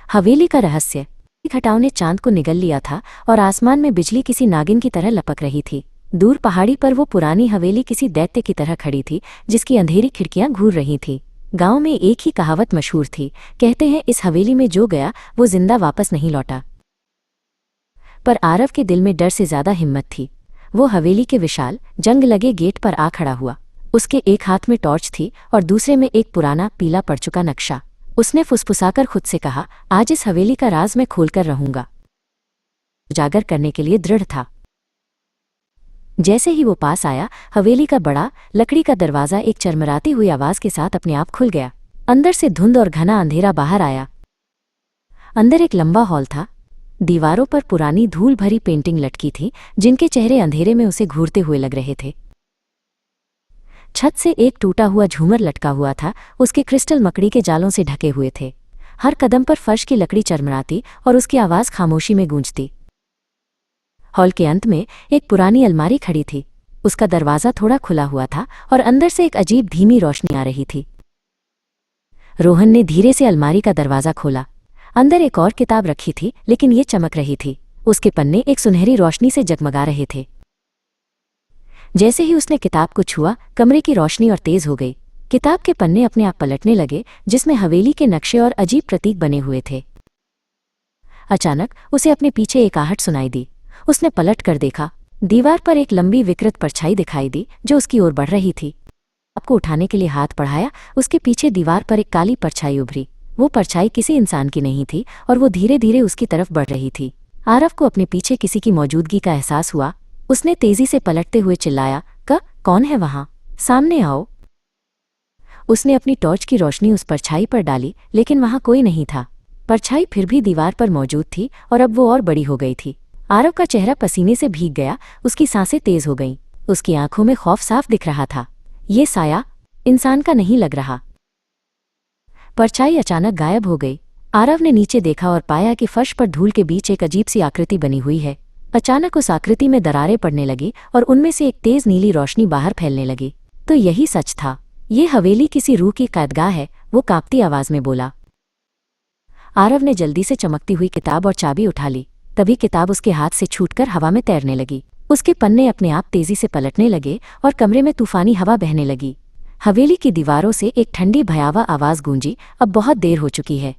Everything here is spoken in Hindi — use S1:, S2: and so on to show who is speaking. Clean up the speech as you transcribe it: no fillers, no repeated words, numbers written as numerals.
S1: हवेली का रहस्य। घटाओं ने चांद को निगल लिया था और आसमान में बिजली किसी नागिन की तरह लपक रही थी। दूर पहाड़ी पर वो पुरानी हवेली किसी दैत्य की तरह खड़ी थी, जिसकी अंधेरी खिड़कियां घूर रही थीं। गांव में एक ही कहावत मशहूर थी, कहते हैं इस हवेली में जो गया वो जिंदा वापस नहीं लौटा। पर आरव के दिल में डर से ज्यादा हिम्मत थी। वो हवेली के विशाल जंग लगे गेट पर आ खड़ा हुआ। उसके एक हाथ में टॉर्च थी और दूसरे में एक पुराना पीला पड़ चुका नक्शा। उसने फुसफुसाकर खुद से कहा, आज इस हवेली का राज मैं खोलकर रहूंगा। उजागर करने के लिए दृढ़ था। जैसे ही वो पास आया, हवेली का बड़ा लकड़ी का दरवाजा एक चरमराती हुई आवाज के साथ अपने आप खुल गया। अंदर से धुंध और घना अंधेरा बाहर आया। अंदर एक लंबा हॉल था। दीवारों पर पुरानी धूल भरी पेंटिंग लटकी थी, जिनके चेहरे अंधेरे में उसे घूरते हुए लग रहे थे। छत से एक टूटा हुआ झूमर लटका हुआ था, उसके क्रिस्टल मकड़ी के जालों से ढके हुए थे। हर कदम पर फर्श की लकड़ी चरमराती और उसकी आवाज खामोशी में गूंजती। हॉल के अंत में एक पुरानी अलमारी खड़ी थी। उसका दरवाजा थोड़ा खुला हुआ था और अंदर से एक अजीब धीमी रोशनी आ रही थी। रोहन ने धीरे से अलमारी का दरवाजा खोला। अंदर एक और किताब रखी थी, लेकिन ये चमक रही थी। उसके पन्ने एक सुनहरी रोशनी से जगमगा रहे थे। जैसे ही उसने किताब को छुआ, कमरे की रोशनी और तेज हो गई। किताब के पन्ने अपने आप पलटने लगे, जिसमें हवेली के नक्शे और अजीब प्रतीक बने हुए थे। अचानक उसे अपने पीछे एक आहट सुनाई दी। उसने पलट कर देखा। दीवार पर एक लंबी विकृत परछाई दिखाई दी, जो उसकी ओर बढ़ रही थी। आपको उठाने के लिए हाथ बढ़ाया, उसके पीछे दीवार पर एक काली परछाई उभरी। वो परछाई किसी इंसान की नहीं थी और वो धीरे धीरे उसकी तरफ बढ़ रही थी। आरव को अपने पीछे किसी की मौजूदगी का एहसास हुआ। उसने तेजी से पलटते हुए चिल्लाया, कौन है वहां? सामने आओ। उसने अपनी टॉर्च की रोशनी उस परछाई पर डाली, लेकिन वहां कोई नहीं था। परछाई फिर भी दीवार पर मौजूद थी और अब वो और बड़ी हो गई थी। आरव का चेहरा पसीने से भीग गया, उसकी सांसें तेज हो गईं। उसकी आंखों में खौफ साफ दिख रहा था। ये साया इंसान का नहीं लग रहा। परछाई अचानक गायब हो गई। आरव ने नीचे देखा और पाया कि फर्श पर धूल के बीच एक अजीब सी आकृति बनी हुई है। अचानक उस आकृति में दरारें पड़ने लगी और उनमें से एक तेज नीली रोशनी बाहर फैलने लगी। तो यही सच था। ये हवेली किसी रूह की कैदगाह है, वो कांपती आवाज में बोला। आरव ने जल्दी से चमकती हुई किताब और चाबी उठा ली। तभी किताब उसके हाथ से छूटकर हवा में तैरने लगी। उसके पन्ने अपने आप तेजी से पलटने लगे और कमरे में तूफानी हवा बहने लगी। हवेली की दीवारों से एक ठंडी भयावह आवाज गूंजी, अब बहुत देर हो चुकी है।